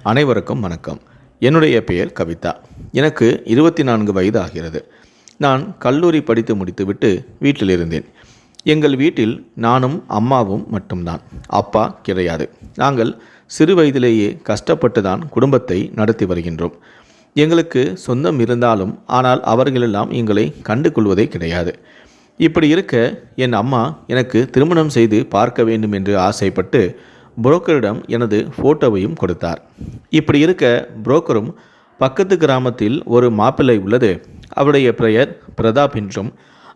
அனைவருக்கும் வணக்கம். என்னுடைய பெயர் கவிதா. எனக்கு 24 வயது ஆகிறது. நான் கல்லூரி படித்து முடித்துவிட்டு வீட்டில் இருந்தேன். எங்கள் வீட்டில் நானும் அம்மாவும் மட்டும்தான். அப்பா கிடையாது. நாங்கள் சிறு வயதிலேயே கஷ்டப்பட்டு தான் குடும்பத்தை நடத்தி வருகின்றோம். எங்களுக்கு சொந்தம் இருந்தாலும் ஆனால் அவர்களெல்லாம் எங்களை கண்டு கொள்வதே கிடையாது. இப்படி இருக்க என் அம்மா எனக்கு திருமணம் செய்து பார்க்க வேண்டும் என்று ஆசைப்பட்டு புரோக்கரிடம் எனது ஃபோட்டோவையும் கொடுத்தார். இப்படி இருக்க புரோக்கரும் பக்கத்து கிராமத்தில் ஒரு மாப்பிள்ளை உள்ளது, அவருடைய பெயர் பிரதாப் என்றும்,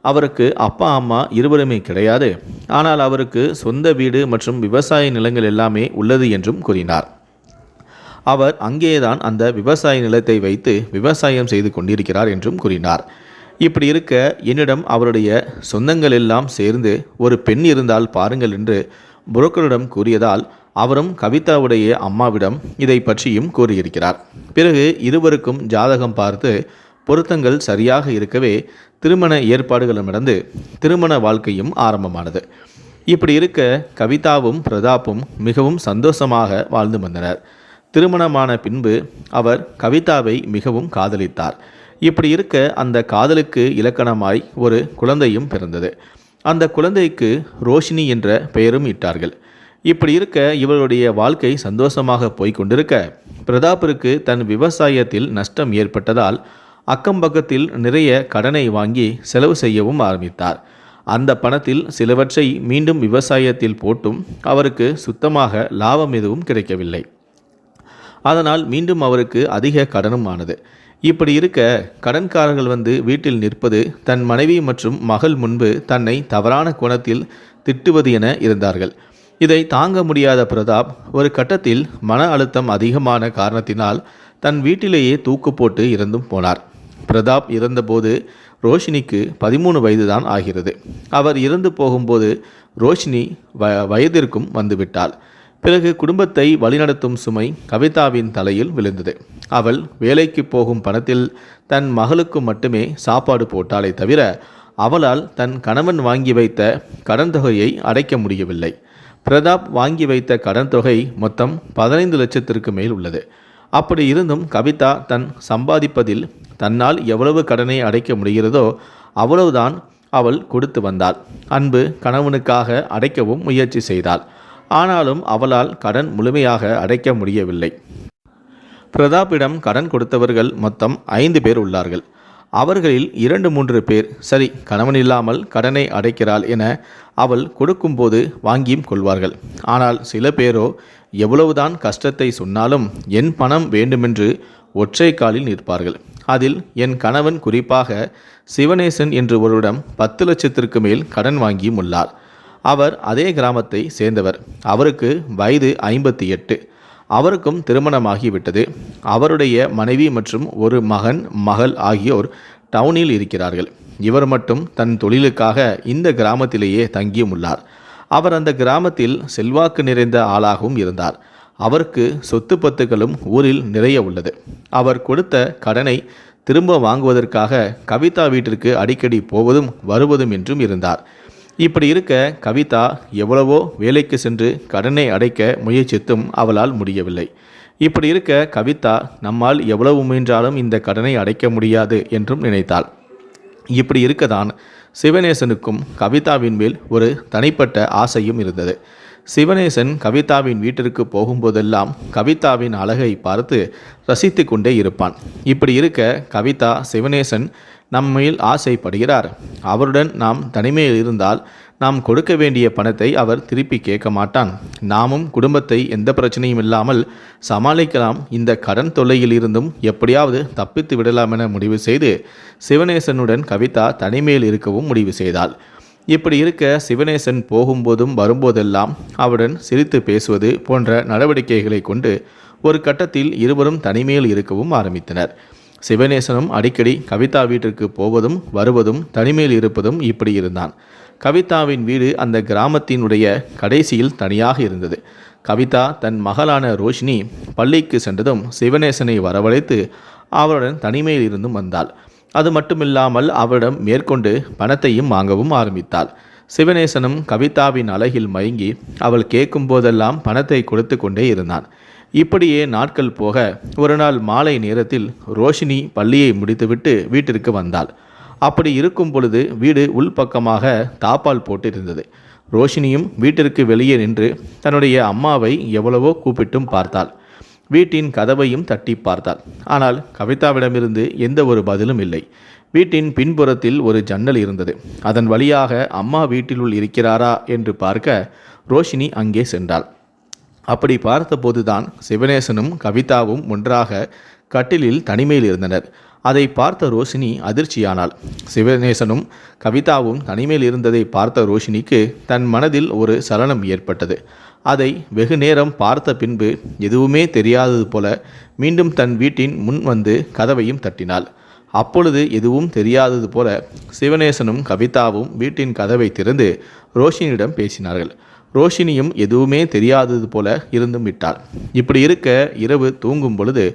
அவருக்கு அப்பா அம்மா இருவருமே கிடையாது, ஆனால் அவருக்கு சொந்த வீடு மற்றும் விவசாய நிலங்கள் எல்லாமே உள்ளது என்றும் கூறினார். அவர் அங்கேதான் அந்த விவசாய நிலத்தை வைத்து விவசாயம் செய்து கொண்டிருக்கிறார் என்றும் கூறினார். இப்படி இருக்க என்னிடம் அவருடைய சொந்தங்கள் எல்லாம் சேர்ந்து ஒரு பெண் இருந்தால் பாருங்கள் என்று புரோக்கரிடம் கூறியதால் அவரும் கவிதாவுடைய அம்மாவிடம் இதை பற்றியும் கூறியிருக்கிறார். பிறகு இருவருக்கும் ஜாதகம் பார்த்து பொருத்தங்கள் சரியாக இருக்கவே திருமண ஏற்பாடுகளும் நடந்து திருமண வாழ்க்கையும் ஆரம்பமானது. இப்படி இருக்க கவிதாவும் பிரதாப்பும் மிகவும் சந்தோஷமாக வாழ்ந்து வந்தனர். திருமணமான பின்பு அவர் கவிதாவை மிகவும் காதலித்தார். இப்படி இருக்க அந்த காதலுக்கு இலக்கணமாய் ஒரு குழந்தையும் பிறந்தது. அந்த குழந்தைக்கு ரோஷினி என்ற பெயரும் இட்டார்கள். இப்படி இருக்க இவருடைய வாழ்க்கை சந்தோஷமாக போய்கொண்டிருக்க பிரதாப்பிற்கு தன் விவசாயத்தில் நஷ்டம் ஏற்பட்டதால் அக்கம் பக்கத்தில் நிறைய கடனை வாங்கி செலவு செய்யவும் ஆரம்பித்தார். அந்த பணத்தில் சிலவற்றை மீண்டும் விவசாயத்தில் போட்டும் அவருக்கு சுத்தமாக லாபம் எதுவும் கிடைக்கவில்லை. அதனால் மீண்டும் அவருக்கு அதிக கடனும் ஆனது. இப்படி இருக்க கடன்காரர்கள் வீட்டில் நிற்பது, தன் மனைவி மற்றும் மகள் முன்பு தன்னை தவறான கோணத்தில் திட்டுவது என இருந்தார்கள். இதை தாங்க முடியாத பிரதாப் ஒரு கட்டத்தில் மன அழுத்தம் அதிகமான காரணத்தினால் தன் வீட்டிலேயே தூக்கு போட்டு இறந்தும் போனார். பிரதாப் இறந்தபோது ரோஷினிக்கு 13 வயதுதான் ஆகிறது. அவர் இறந்து போகும்போது ரோஷினி வயதிற்கும் வந்துவிட்டாள். பிறகு குடும்பத்தை வழிநடத்தும் சுமை கவிதாவின் தலையில் விழுந்தது. அவள் வேலைக்கு போகும் பணத்தில் தன் மகளுக்கு மட்டுமே சாப்பாடு போட்டாலே தவிர அவளால் தன் கணவன் வாங்கி வைத்த கடன் தொகையை அடைக்க முடியவில்லை. பிரதாப் வாங்கி வைத்த கடன் தொகை மொத்தம் 15 லட்சத்திற்கு மேல் உள்ளது. அப்படி இருந்தும் கவிதா தன் சம்பாதிப்பதில் தன்னால் எவ்வளவு கடனை அடைக்க முடிகிறதோ அவ்வளவுதான் அவள் கொடுத்து வந்தாள். அன்பு கணவனுக்காக அடைக்கவும் முயற்சி செய்தாள். ஆனாலும் அவளால் கடன் முழுமையாக அடைக்க முடியவில்லை. பிரதாப்பிடம் கடன் கொடுத்தவர்கள் மொத்தம் 5 பேர் உள்ளார்கள். அவர்களில் 2-3 பேர் சரி கணவன் இல்லாமல் கடனை அடைக்கிறாள் என அவள் கொடுக்கும்போது வாங்கியும் கொள்வார்கள். ஆனால் சில பேரோ எவ்வளவுதான் கஷ்டத்தை சொன்னாலும் என் பணம் வேண்டுமென்று ஒற்றை காலில் நிற்பார்கள். அதில் என் கணவன் குறிப்பாக சிவனேசன் என்று ஒருவரிடம் 10 லட்சத்திற்கு மேல் கடன் வாங்கியும் உள்ளார். அவர் அதே கிராமத்தை சேர்ந்தவர். அவருக்கு வயது 58. அவருக்கும் திருமணமாகிவிட்டது. அவருடைய மனைவி மற்றும் ஒரு மகன் மகள் ஆகியோர் டவுனில் இருக்கிறார்கள். இவர் மட்டும் தன் தொழிலுக்காக இந்த கிராமத்திலேயே தங்கியும் உள்ளார். அவர் அந்த கிராமத்தில் செல்வாக்கு நிறைந்த ஆளாகவும் இருந்தார். அவருக்கு சொத்து பத்துக்களும் ஊரில் நிறைய உள்ளது. அவர் கொடுத்த கடனை திரும்ப வாங்குவதற்காக கவிதா வீட்டிற்கு அடிக்கடி போவதும் வருவதும் என்றும் இருந்தார். இப்படி இருக்க கவிதா எவ்வளவோ வேலைக்கு சென்று கடனை அடைக்க முயற்சித்தும் அவளால் முடியவில்லை. இப்படி இருக்க கவிதா நம்மால் எவ்வளவு முயன்றாலும் இந்த கடனை அடைக்க முடியாது என்றும் நினைத்தாள். இப்படி இருக்கதான் சிவனேசனுக்கும் கவிதாவின் மேல் ஒரு தனிப்பட்ட ஆசையும் இருந்தது. சிவனேசன் கவிதாவின் வீட்டிற்கு போகும்போதெல்லாம் கவிதாவின் அழகை பார்த்து ரசித்து கொண்டே இருப்பான். இப்படி இருக்க கவிதா சிவனேசன் நம்மையில் ஆசைப்படுகிறார், அவருடன் நாம் தனிமையில் இருந்தால் நாம் கொடுக்க வேண்டிய பணத்தை அவர் திருப்பி கேட்க மாட்டான், நாமும் குடும்பத்தை எந்த பிரச்சனையும் இல்லாமல் சமாளிக்கலாம், இந்த கடன் தொல்லையில் இருந்தும் எப்படியாவது தப்பித்து விடலாம் என முடிவு செய்து சிவனேசனுடன் கவிதா தனிமையில் இருக்கவும் முடிவு செய்தாள். இப்படி இருக்க சிவனேசன் போகும்போதும் வரும்போதெல்லாம் அவருடன் சிரித்து பேசுவது போன்ற நடவடிக்கைகளை கொண்டு ஒரு கட்டத்தில் இருவரும் தனிமையில் இருக்கவும் ஆரம்பித்தனர். சிவனேசனும் அடிக்கடி கவிதா வீட்டிற்கு போவதும் வருவதும் தனிமையில் இருப்பதும் இப்படி இருந்தான். கவிதாவின் வீடு அந்த கிராமத்தினுடைய கடைசியில் தனியாக இருந்தது. கவிதா தன் மகளான ரோஷினி பள்ளிக்கு சென்றதும் சிவனேசனை வரவழைத்து அவருடன் தனிமையில் இருந்தும் வந்தாள். அது மட்டுமில்லாமல் அவரிடம் மேற்கொண்டு பணத்தையும் வாங்கவும் ஆரம்பித்தாள். சிவனேசனும் கவிதாவின் அழகில் மயங்கி அவள் கேட்கும் போதெல்லாம் பணத்தை கொடுத்து கொண்டே இருந்தான். இப்படியே நாட்கள் போக ஒரு நாள் மாலை நேரத்தில் ரோஷினி பள்ளியை முடித்துவிட்டு வீட்டிற்கு வந்தாள். அப்படி இருக்கும் பொழுது வீடு உள்பக்கமாக தாப்பால் போட்டு இருந்தது. ரோஷினியும் வீட்டிற்கு வெளியே நின்று தன்னுடைய அம்மாவை எவ்வளவோ கூப்பிட்டும் பார்த்தாள். வீட்டின் கதவையும் தட்டி பார்த்தாள். ஆனால் கவிதாவிடமிருந்து எந்த ஒரு பதிலும் இல்லை. வீட்டின் பின்புறத்தில் ஒரு ஜன்னல் இருந்தது. அதன் வழியாக அம்மா வீட்டிலுள் இருக்கிறாரா என்று பார்க்க ரோஷினி அங்கே சென்றாள். அப்படி பார்த்தபோதுதான் சிவனேசனும் கவிதாவும் ஒன்றாக கட்டிலில் தனிமையில் இருந்தனர். அதை பார்த்த ரோஷினி அதிர்ச்சியானாள். சிவனேசனும் கவிதாவும் தனிமையில் இருந்ததை பார்த்த ரோஷினிக்கு தன் மனதில் ஒரு சலனம் ஏற்பட்டது. அதை வெகு நேரம் பார்த்த பின்பு எதுவுமே தெரியாதது போல மீண்டும் தன் வீட்டின் முன் வந்து கதவையும் தட்டினாள். அப்பொழுது எதுவும் தெரியாதது போல சிவனேசனும் கவிதாவும் வீட்டின் கதவை திறந்து ரோஷினியிடம் பேசினார்கள். ரோஷினியும் எதுவுமே தெரியாதது போல இருந்தும் விட்டாள். இப்படி இருக்க இரவு தூங்கும் பொழுது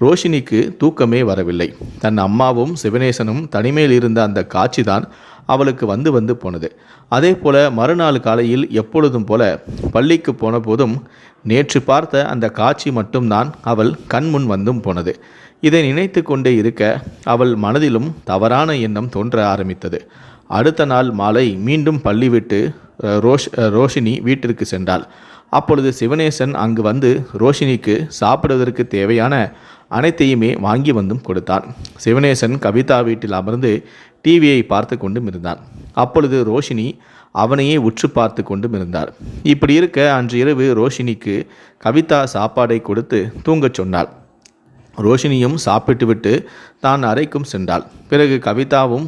ரோஷினிக்கு தூக்கமே வரவில்லை. தன் அம்மாவும் சிவனேசனும் தனிமையில் இருந்த அந்த காட்சிதான் அவளுக்கு வந்து வந்து போனது. அதே போல மறுநாள் காலையில் எப்பொழுதும் போல பள்ளிக்கு போன போதும் நேற்று பார்த்த அந்த காட்சி மட்டும்தான் அவள் கண்முன் வந்தும் போனது. இதை நினைத்து கொண்டே இருக்க அவள் மனதிலும் தவறான எண்ணம் தோன்ற ஆரம்பித்தது. அடுத்த நாள் மாலை மீண்டும் பள்ளி விட்டு ரோஷினி வீட்டிற்கு சென்றாள். அப்பொழுது சிவனேசன் அங்கு வந்து ரோஷினிக்கு சாப்பிடுவதற்கு தேவையான அனைத்தையுமே வாங்கி வந்தும் கொடுத்தான். சிவனேசன் கவிதா வீட்டில் அமர்ந்து டிவியை பார்த்து கொண்டும் இருந்தான். அப்பொழுது ரோஷினி அவனையே உற்று பார்த்து கொண்டும் இருந்தார். இப்படி இருக்க அன்று இரவு ரோஷினிக்கு கவிதா சாப்பாடை கொடுத்து தூங்கச் சொன்னாள். ரோஷினியும் சாப்பிட்டுவிட்டு தான் அறைக்கும் சென்றாள். பிறகு கவிதாவும்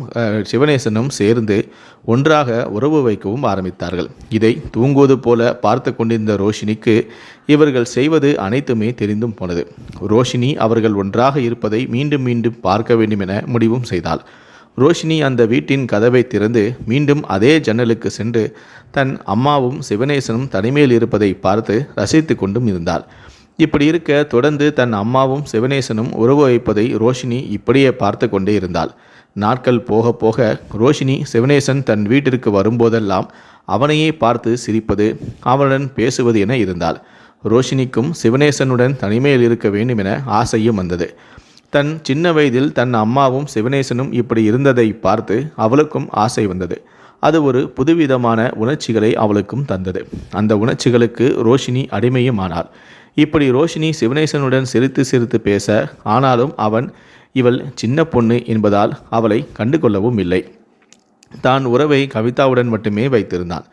சிவனேசனும் சேர்ந்து ஒன்றாக உறவு வைக்கவும் ஆரம்பித்தார்கள். இதை தூங்குவது போல பார்த்து கொண்டிருந்த ரோஷினிக்கு இவர்கள் செய்வது அனைத்துமே தெரிந்தும் போனது. ரோஷினி அவர்கள் ஒன்றாக இருப்பதை மீண்டும் மீண்டும் பார்க்க வேண்டும் என முடிவும் செய்தாள். ரோஷினி அந்த வீட்டின் கதவை திறந்து மீண்டும் அதே ஜன்னலுக்கு சென்று தன் அம்மாவும் சிவனேசனும் தனிமையில் இருப்பதை பார்த்து ரசித்து கொண்டும் இருந்தாள். இப்படி இருக்க தொடர்ந்து தன் அம்மாவும் சிவனேசனும் உறவு வைப்பதை ரோஷினி இப்படியே பார்த்து கொண்டே இருந்தாள். நாட்கள் போக போக ரோஷினி சிவனேசன் தன் வீட்டிற்கு வரும்போதெல்லாம் அவனையே பார்த்து சிரிப்பது, அவனுடன் பேசுவது என இருந்தாள். ரோஷினிக்கும் சிவனேசனுடன் தனிமையில் இருக்க வேண்டும் என ஆசையும் வந்தது. தன் சின்ன வயதில் தன் அம்மாவும் சிவனேசனும் இப்படி இருந்ததை பார்த்து அவளுக்கும் ஆசை வந்தது. அது ஒரு புதுவிதமான உணர்ச்சிகளை அவளுக்கும் தந்தது. அந்த உணர்ச்சிகளுக்கு ரோஷினி அடிமையும் ஆனாள். இப்படி ரோஷினி சிவனேசனுடன் சிரித்து சிரித்து பேச, ஆனாலும் அவன் இவள் சின்ன பொண்ணு என்பதால் அவளை கண்டுகொள்ளவும் இல்லை. தான் உறவை கவிதாவுடன் மட்டுமே வைத்திருந்தான்.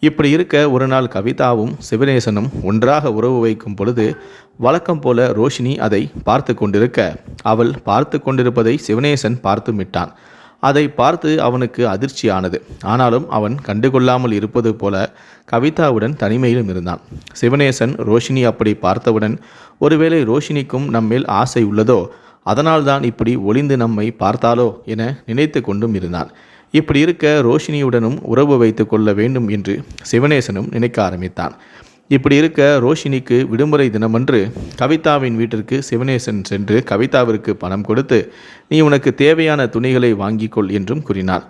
இப்படி இருக்க ஒரு நாள் கவிதாவும் சிவனேசனும் ஒன்றாக உறவு வைக்கும் பொழுது வழக்கம் போல ரோஷினி அதை பார்த்து கொண்டிருக்க, அவள் பார்த்து கொண்டிருப்பதை சிவனேசன் பார்த்து விட்டான். அதை பார்த்து அவனுக்கு அதிர்ச்சியானது. ஆனாலும் அவன் கண்டுகொள்ளாமல் இருப்பது போல கவிதாவுடன் தனிமையிலும் இருந்தான். சிவனேசன் ரோஷினி அப்படி பார்த்தவுடன் ஒருவேளை ரோஷினிக்கும் நம்மேல் ஆசை உள்ளதோ, அதனால்தான் இப்படி ஒளிந்து நம்மை பார்த்தாலோ என நினைத்து கொண்டும் இருந்தான். இப்படி இருக்க ரோஷினியுடனும் உறவு வைத்து கொள்ள வேண்டும் என்று சிவனேசனும் நினைக்க ஆரம்பித்தான். இப்படி இருக்க ரோஷினிக்கு விடுமுறை தினமன்று கவிதாவின் வீட்டிற்கு சிவனேசன் சென்று கவிதாவிற்கு பணம் கொடுத்து, நீ உனக்கு தேவையான துணிகளை வாங்கிக்கொள் என்றும் கூறினார்.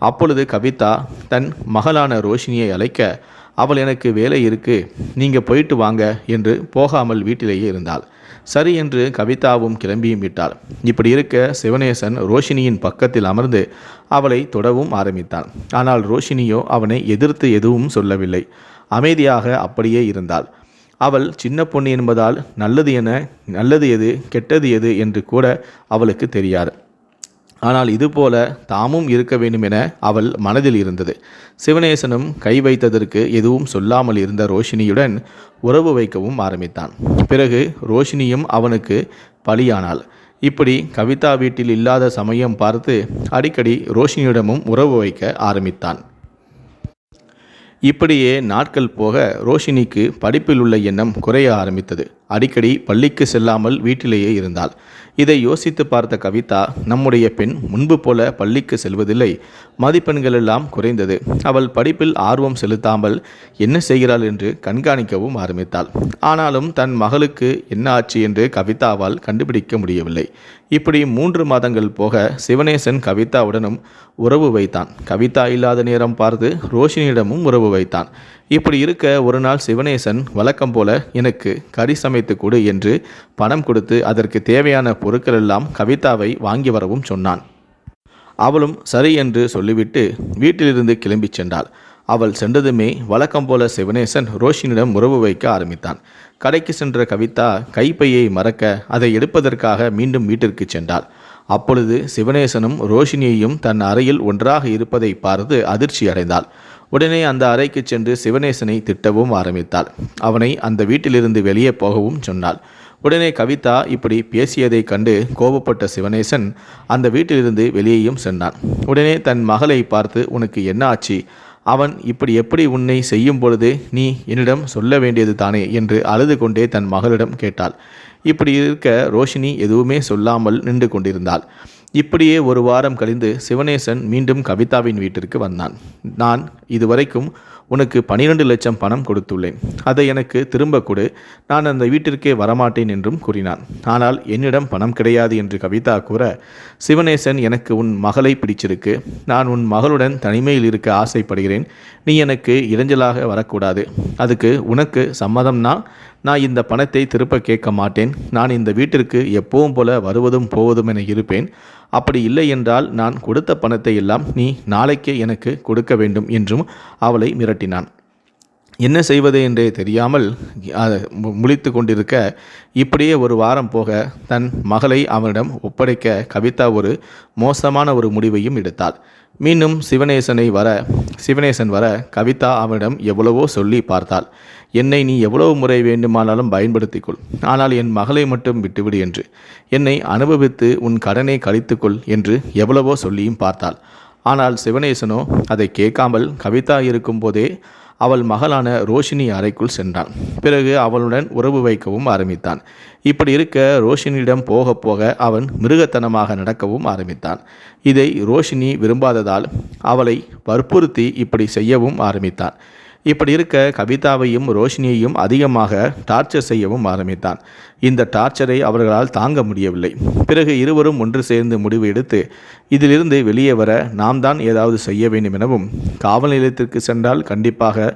அப்பொழுது கவிதா தன் மகளான ரோஷினியை அழைக்க, அவள் எனக்கு வேலை இருக்கு, நீங்கள் போயிட்டு வாங்க என்று போகாமல் வீட்டிலேயே இருந்தாள். சரி என்று கவிதாவும் கிளம்பியும் விட்டாள். இப்படி இருக்க சிவனேசன் ரோஷினியின் பக்கத்தில் அமர்ந்து அவளை தொடவும் ஆரம்பித்தான். ஆனால் ரோஷினியோ அவனை எதிர்த்து எதுவும் சொல்லவில்லை. அமைதியாக அப்படியே இருந்தாள். அவள் சின்ன பொண்ணு என்பதால் நல்லது எது கெட்டது எது என்று கூட அவளுக்கு தெரியாது. ஆனால் இதுபோல தாமும் இருக்க வேண்டும் என அவள் மனதில் இருந்தது. சிவனேசனும் கை வைத்ததற்கு எதுவும் சொல்லாமல் இருந்த ரோஷினியுடன் உறவு வைக்கவும் ஆரம்பித்தான். பிறகு ரோஷினியும் அவனுக்கு பலியானாள். இப்படி கவிதா வீட்டில் இல்லாத சமயம் பார்த்து அடிக்கடி ரோஷினியிடமும் உறவு வைக்க ஆரம்பித்தான். இப்படியே நாட்கள் போக ரோஷினிக்கு படிப்பில் உள்ள எண்ணம் குறைய ஆரம்பித்தது. அடிக்கடி பள்ளிக்கு செல்லாமல் வீட்டிலேயே இருந்தாள். இதை யோசித்து பார்த்த கவிதா, நம்முடைய பெண் முன்பு போல பள்ளிக்கு செல்வதில்லை, மதிப்பெண்கள் எல்லாம் குறைந்தது, அவள் படிப்பில் ஆர்வம் செலுத்தாமல் என்ன செய்கிறாள் என்று கண்காணிக்கவும் ஆரம்பித்தாள். ஆனாலும் தன் மகளுக்கு என்ன ஆச்சு என்று கவிதாவால் கண்டுபிடிக்க முடியவில்லை. இப்படி 3 மாதங்கள் போக சிவனேசன் கவிதாவுடனும் உறவு வைத்தான். கவிதா இல்லாத நேரம் பார்த்து ரோஷினியிடமும் உறவு வைத்தான். இப்படி இருக்க ஒரு நாள் சிவனேசன் வழக்கம் போல எனக்கு கறி சமைத்து கொடு என்று பணம் கொடுத்து அதற்கு தேவையான பொருட்கள் எல்லாம் கவிதாவை வாங்கி வரவும் சொன்னான். அவளும் சரி என்று சொல்லிவிட்டு வீட்டிலிருந்து கிளம்பி சென்றாள். அவள் சென்றதுமே வழக்கம் போல சிவனேசன் ரோஷினியிடம் உறவு வைக்க ஆரம்பித்தான். கடைக்கு சென்ற கவிதா கைப்பையை மறக்க அதை எடுப்பதற்காக மீண்டும் வீட்டிற்கு சென்றாள். அப்பொழுது சிவனேசனும் ரோஷினியையும் தன் அறையில் ஒன்றாக இருப்பதை பார்த்து அதிர்ச்சி அடைந்தாள். உடனே அந்த அறைக்கு சென்று சிவனேசனை திட்டவும் ஆரம்பித்தாள். அவனை அந்த வீட்டிலிருந்து வெளியே போகவும் சொன்னாள். உடனே கவிதா இப்படி பேசியதை கண்டு கோபப்பட்ட சிவனேசன் அந்த வீட்டிலிருந்து வெளியேயும் சென்றான். உடனே தன் மகளை பார்த்து, உனக்கு என்ன ஆச்சு? அவன் இப்படி எப்படி உன்னை செய்யும் பொழுது நீ என்னிடம் சொல்ல வேண்டியது தானே என்று அழுது கொண்டே தன் மகளிடம் கேட்டாள். இப்படி இருக்க ரோஷினி எதுவுமே சொல்லாமல் நின்று கொண்டிருந்தாள். இப்படியே ஒரு வாரம் கழிந்து சிவனேசன் மீண்டும் கவிதாவின் வீட்டிற்கு வந்தான். நான் இதுவரைக்கும் உனக்கு 12 லட்சம் பணம் கொடுத்துள்ளேன், அதை எனக்கு திரும்ப கொடு, நான் அந்த வீட்டிற்கே வரமாட்டேன் என்றும் கூறினான். ஆனால் என்னிடம் பணம் கிடையாது என்று கவிதா கூற, சிவனேசன், எனக்கு உன் மகளை பிடிச்சிருக்கு, நான் உன் மகளுடன் தனிமையில் இருக்க ஆசைப்படுகிறேன், நீ எனக்கு இடைஞ்சலாக வரக்கூடாது, அதுக்கு உனக்கு சம்மதம்னா நான் இந்த பணத்தை திருப்ப கேட்க மாட்டேன், நான் இந்த வீட்டிற்கு எப்பவும் போல வருவதும் போவதும் என இருப்பேன், அப்படி இல்லை என்றால் நான் கொடுத்த பணத்தை எல்லாம் நீ நாளைக்கே எனக்கு கொடுக்க வேண்டும் என்றும் அவளை மிரட்டினான். என்ன செய்வது என்றே தெரியாமல் முழித்து கொண்டிருக்க இப்படியே ஒரு வாரம் போக தன் மகளை அவனிடம் ஒப்படைக்க கவிதா ஒரு மோசமான ஒரு முடிவையும் எடுத்தாள். மீண்டும் சிவனேசன் வர கவிதா அவனிடம் எவ்வளவோ சொல்லி பார்த்தாள். என்னை நீ எவ்வளவு முறை வேண்டுமானாலும் பயன்படுத்திக்கொள், ஆனால் என் மகளை மட்டும் விட்டுவிடு என்று, என்னை அனுபவித்து உன் கடனை கழித்துக்கொள் என்று எவ்வளவோ சொல்லியும் பார்த்தாள். ஆனால் சிவனேசனோ அதை கேட்காமல் கவிதா இருக்கும்போதே அவள் மகளான ரோஷினி அறைக்குள் சென்றான். பிறகு அவளுடன் உறவு வைக்கவும் ஆரம்பித்தான். இப்படி இருக்க ரோஷினியிடம் போக போக அவன் மிருகத்தனமாக நடக்கவும் ஆரம்பித்தான். இதை ரோஷினி விரும்பாததால் அவளை வற்புறுத்தி இப்படி செய்யவும் ஆரம்பித்தான். இப்படி இருக்க கவிதாவையும் ரோஷினியையும் அதிகமாக டார்ச்சர் செய்யவும் ஆரம்பித்தான். இந்த டார்ச்சரை அவர்களால் தாங்க முடியவில்லை. பிறகு இருவரும் ஒன்று சேர்ந்து முடிவு எடுத்து இதிலிருந்து வெளியே வர நாம் தான் ஏதாவது செய்ய வேண்டும் எனவும், காவல் நிலையத்திற்கு சென்றால் கண்டிப்பாக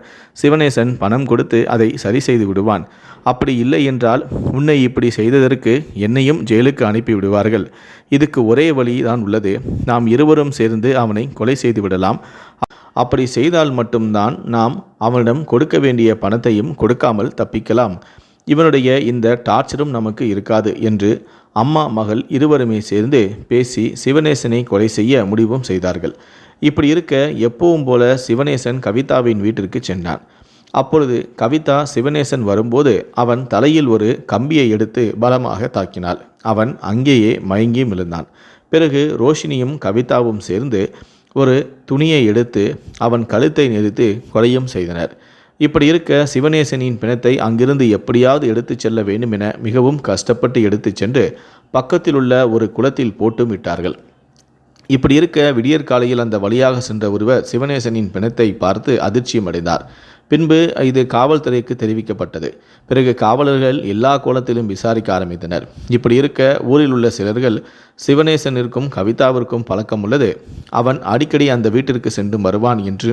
சிவனேசன் பணம் கொடுத்து அதை சரி செய்து விடுவான், அப்படி இல்லை என்றால் உன்னை இப்படி செய்ததற்கு என்னையும் ஜெயிலுக்கு அனுப்பி விடுவார்கள், இதுக்கு ஒரே வழி தான் உள்ளது, நாம் இருவரும் சேர்ந்து அவனை கொலை செய்து விடலாம், அப்படி செய்தால் மட்டும்தான் நாம் அவனிடம் கொடுக்க வேண்டிய பணத்தையும் கொடுக்காமல் தப்பிக்கலாம், இவனுடைய இந்த டார்ச்சரும் நமக்கு இருக்காது என்று அம்மா மகள் இருவருமே சேர்ந்து பேசி சிவனேசனை கொலை செய்ய முடிவும் செய்தார்கள். இப்படி இருக்க எப்பவும் போல சிவனேசன் கவிதாவின் வீட்டிற்கு சென்றான். அப்பொழுது கவிதா சிவனேசன் வரும்போது அவன் தலையில் ஒரு கம்பியை எடுத்து பலமாக தாக்கினாள். அவன் அங்கேயே மயங்கி விழுந்தான். பிறகு ரோஷினியும் கவிதாவும் சேர்ந்து ஒரு துணியை எடுத்து அவன் கழுத்தை நெரித்து கொலையும் செய்தனர். இப்படி இருக்க சிவனேசனின் பிணத்தை அங்கிருந்து எப்படியாவது எடுத்துச் செல்ல வேண்டும் என மிகவும் கஷ்டப்பட்டு எடுத்துச் சென்று பக்கத்தில் உள்ள ஒரு குளத்தில் போட்டும் விட்டார்கள். இப்படி இருக்க விடியற்காலையில் அந்த வழியாக சென்ற ஒருவர் சிவனேசனின் பிணத்தை பார்த்து அதிர்ச்சியும் அடைந்தார். பின்பு இது காவல்துறைக்கு தெரிவிக்கப்பட்டது. பிறகு காவலர்கள் எல்லா கோலத்திலும் விசாரிக்க ஆரம்பித்தனர். இப்படி இருக்க ஊரில் உள்ள சிலர்கள், சிவனேசனிற்கும் கவிதாவிற்கும் பழக்கம் உள்ளது, அவன் அடிக்கடி அந்த வீட்டிற்கு சென்று வருவான் என்று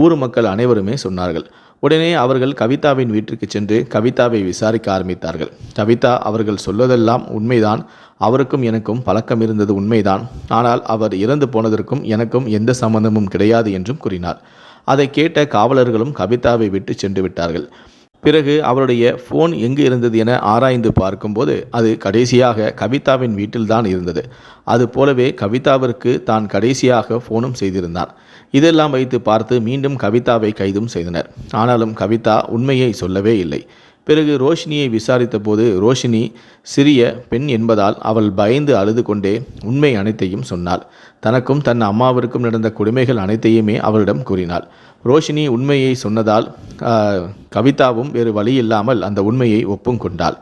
ஊர் மக்கள் அனைவருமே சொன்னார்கள். உடனே அவர்கள் கவிதாவின் வீட்டிற்கு சென்று கவிதாவை விசாரிக்க ஆரம்பித்தார்கள். கவிதா அவர்கள் சொல்வதெல்லாம் உண்மைதான், அவருக்கும் எனக்கும் பழக்கம் இருந்தது உண்மைதான், ஆனால் அவர் இறந்து போனதற்கும் எனக்கும் எந்த சம்பந்தமும் கிடையாது என்றும் கூறினார். அதை கேட்ட காவலர்களும் கவிதாவை விட்டு சென்று விட்டார்கள். பிறகு அவருடைய ஃபோன் எங்கு இருந்தது என ஆராய்ந்து பார்க்கும்போது அது கடைசியாக கவிதாவின் வீட்டில்தான் இருந்தது. அது போலவே கவிதாவிற்கு தான் கடைசியாக ஃபோனும் செய்திருந்தான். இதெல்லாம் வைத்து பார்த்து மீண்டும் கவிதாவை கைதும் செய்தனர். ஆனாலும் கவிதா உண்மையை சொல்லவே இல்லை. பிறகு ரோஷினியை விசாரித்த போது ரோஷினி சிறிய பெண் என்பதால் அவள் பயந்து அழுது கொண்டே உண்மை அனைத்தையும் சொன்னாள். தனக்கும் தன் அம்மாவிற்கும் நடந்த கொடுமைகள் அனைத்தையுமே அவளிடம் கூறினாள். ரோஷினி உண்மையை சொன்னதால் கவிதாவும் வேறு வழி இல்லாமல் அந்த உண்மையை ஒப்பும் கொண்டாள்.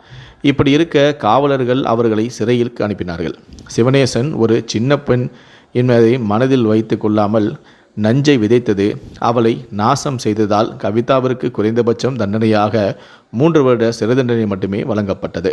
இப்படி இருக்க காவலர்கள் அவர்களை சிறையில் அனுப்பினார்கள். சிவனேசன் ஒரு சின்ன பெண் என்பதை மனதில் வைத்து கொள்ளாமல் நஞ்சை விதைத்தது, அவளை நாசம் செய்ததால் கவிதாவிற்கு குறைந்தபட்சம் தண்டனையாக 3 வருட சிறை தண்டனை மட்டுமே வழங்கப்பட்டது.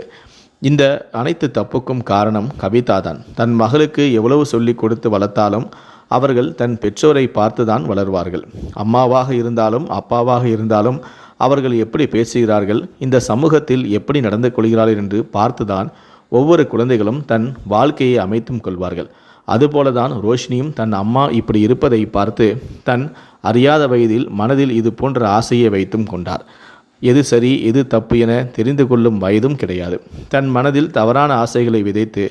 இந்த அனைத்து தப்புக்கும் காரணம் கவிதா தான். தன் மகளுக்கு எவ்வளவு சொல்லி கொடுத்து வளர்த்தாலும் அவர்கள் தன் பெற்றோரை பார்த்துதான் வளர்வார்கள். அம்மாவாக இருந்தாலும் அப்பாவாக இருந்தாலும் அவர்கள் எப்படி பேசுகிறார்கள், இந்த சமூகத்தில் எப்படி நடந்து கொள்கிறார்கள் என்று பார்த்துதான் ஒவ்வொரு குழந்தைகளும் தன் வாழ்க்கையை அமைத்தும் கொள்வார்கள். அதுபோலதான் ரோஷினியும் தன் அம்மா இப்படி இருப்பதை பார்த்து தன் அறியாத வயதில் மனதில் இது போன்ற ஆசையை வைத்தும் கொண்டார். எது சரி எது தப்பு என தெரிந்து கொள்ளும் வயதும் கிடையாது. தன் மனதில் தவறான ஆசைகளை விதைத்து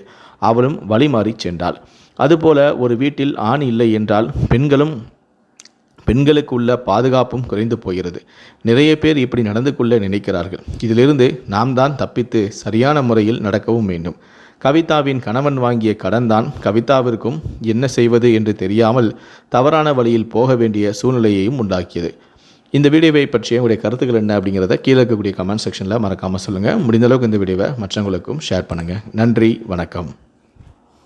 அவளும் வழிமாறி சென்றாள். அதுபோல ஒரு வீட்டில் ஆண் இல்லை என்றால் பெண்களுக்கு உள்ள பாதுகாப்பும் குறைந்து போகிறது. நிறைய பேர் இப்படி நடந்து கொள்ள நினைக்கிறார்கள். இதிலிருந்து நாம் தான் தப்பித்து சரியான முறையில் நடக்கவும் வேண்டும். கவிதாவின் கணவன் வாங்கிய கடன்தான் கவிதாவிற்கும் என்ன செய்வது என்று தெரியாமல் தவறான வழியில் போக வேண்டிய சூழ்நிலையையும் உண்டாக்கியது. இந்த வீடியோவை பற்றிய உங்களுடைய கருத்துக்கள் என்ன அப்படிங்கிறத கீழே இருக்கக்கூடிய கமெண்ட் செக்ஷனில் மறக்காமல் சொல்லுங்கள். முடிந்த அளவுக்கு இந்த வீடியோவை மற்றவங்களுக்கும் ஷேர் பண்ணுங்கள். நன்றி, வணக்கம்.